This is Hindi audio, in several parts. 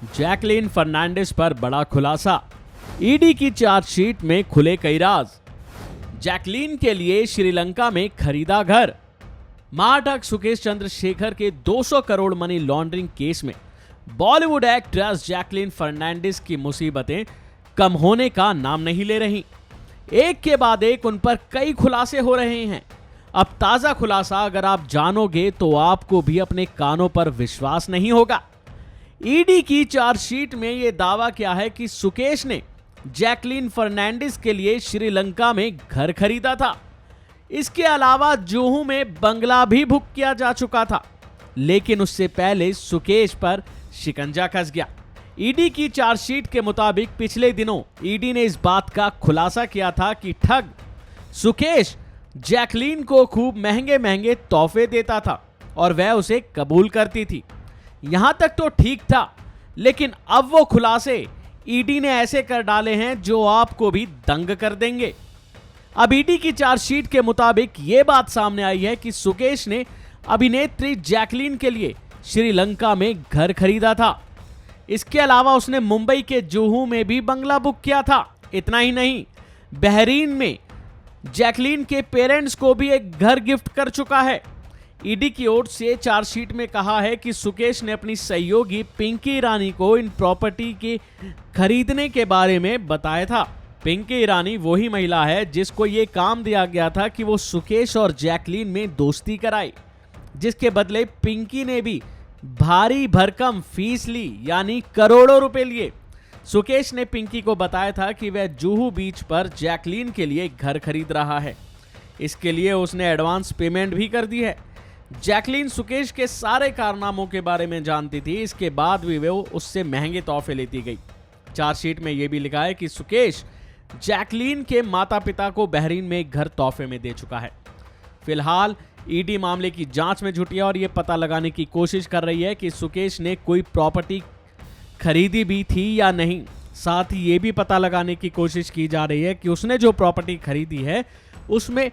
जैकलीन फर्नांडिस पर बड़ा खुलासा। ईडी की चार्जशीट में खुले कई राज। जैकलीन के लिए श्रीलंका में खरीदा घर। महाठग सुकेश चंद्रशेखर के 200 करोड़ मनी लॉन्ड्रिंग केस में बॉलीवुड एक्ट्रेस जैकलीन फर्नांडिस की मुसीबतें कम होने का नाम नहीं ले रही। एक के बाद एक उन पर कई खुलासे हो रहे हैं। अब ताजा खुलासा अगर आप जानोगे तो आपको भी अपने कानों पर विश्वास नहीं होगा। ईडी की चार्जशीट में यह दावा किया है कि सुकेश ने जैकलीन फर्नांडिस के लिए श्रीलंका में घर खरीदा था। इसके अलावा जुहू में बंगला भी बुक किया जा चुका था, लेकिन उससे पहले सुकेश पर शिकंजा कस गया। ईडी की चार्जशीट के मुताबिक पिछले दिनों ईडी ने इस बात का खुलासा किया था कि ठग सुकेश जैकलीन को खूब महंगे महंगे तोहफे देता था और वह उसे कबूल करती थी। यहां तक तो ठीक था, लेकिन अब वो खुलासे ईडी ने ऐसे कर डाले हैं जो आपको भी दंग कर देंगे। अब ईडी की चार्जशीट के मुताबिक यह बात सामने आई है कि सुकेश ने अभिनेत्री जैकलीन के लिए श्रीलंका में घर खरीदा था। इसके अलावा उसने मुंबई के जुहू में भी बंगला बुक किया था। इतना ही नहीं, बहरीन में जैकलीन के पेरेंट्स को भी एक घर गिफ्ट कर चुका है। ईडी की ओर से चार्जशीट में कहा है कि सुकेश ने अपनी सहयोगी पिंकी ईरानी को इन प्रॉपर्टी के खरीदने के बारे में बताया था। पिंकी ईरानी वही महिला है जिसको ये काम दिया गया था कि वो सुकेश और जैकलीन में दोस्ती कराए, जिसके बदले पिंकी ने भी भारी भरकम फीस ली, यानी करोड़ों रुपए लिए। सुकेश ने पिंकी को बताया था कि वह जुहू बीच पर जैकलीन के लिए घर खरीद रहा है। इसके लिए उसने एडवांस पेमेंट भी कर दी है। जैकलीन सुकेश के सारे कारनामों के बारे में जानती थी, इसके बाद भी वो उससे महंगे तोहफे लेती गई। चार्जशीट में यह भी लिखा है कि सुकेश जैकलीन के माता पिता को बहरीन में एक घर तोहफे में दे चुका है। फिलहाल ईडी मामले की जांच में जुटी है और यह पता लगाने की कोशिश कर रही है कि सुकेश ने कोई प्रॉपर्टी खरीदी भी थी या नहीं। साथ ही ये भी पता लगाने की कोशिश की जा रही है कि उसने जो प्रॉपर्टी खरीदी है उसमें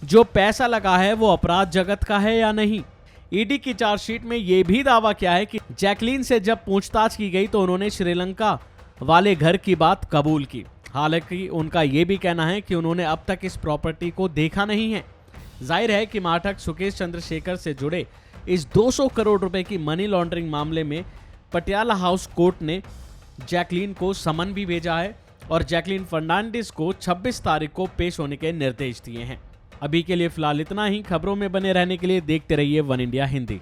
जो पैसा लगा है वो अपराध जगत का है या नहीं। ईडी की चार्जशीट में यह भी दावा किया है कि जैकलीन से जब पूछताछ की गई तो उन्होंने श्रीलंका वाले घर की बात कबूल की। हालांकि उनका यह भी कहना है कि उन्होंने अब तक इस प्रॉपर्टी को देखा नहीं है। जाहिर है कि महाठग सुकेश चंद्रशेखर से जुड़े इस 200 करोड़ रुपए की मनी लॉन्ड्रिंग मामले में पटियाला हाउस कोर्ट ने जैकलीन को समन भी भेजा है और जैकलीन फर्नांडिस को 26 तारीख को पेश होने के निर्देश दिए हैं। अभी के लिए फिलहाल इतना ही। खबरों में बने रहने के लिए देखते रहिए वन इंडिया हिंदी।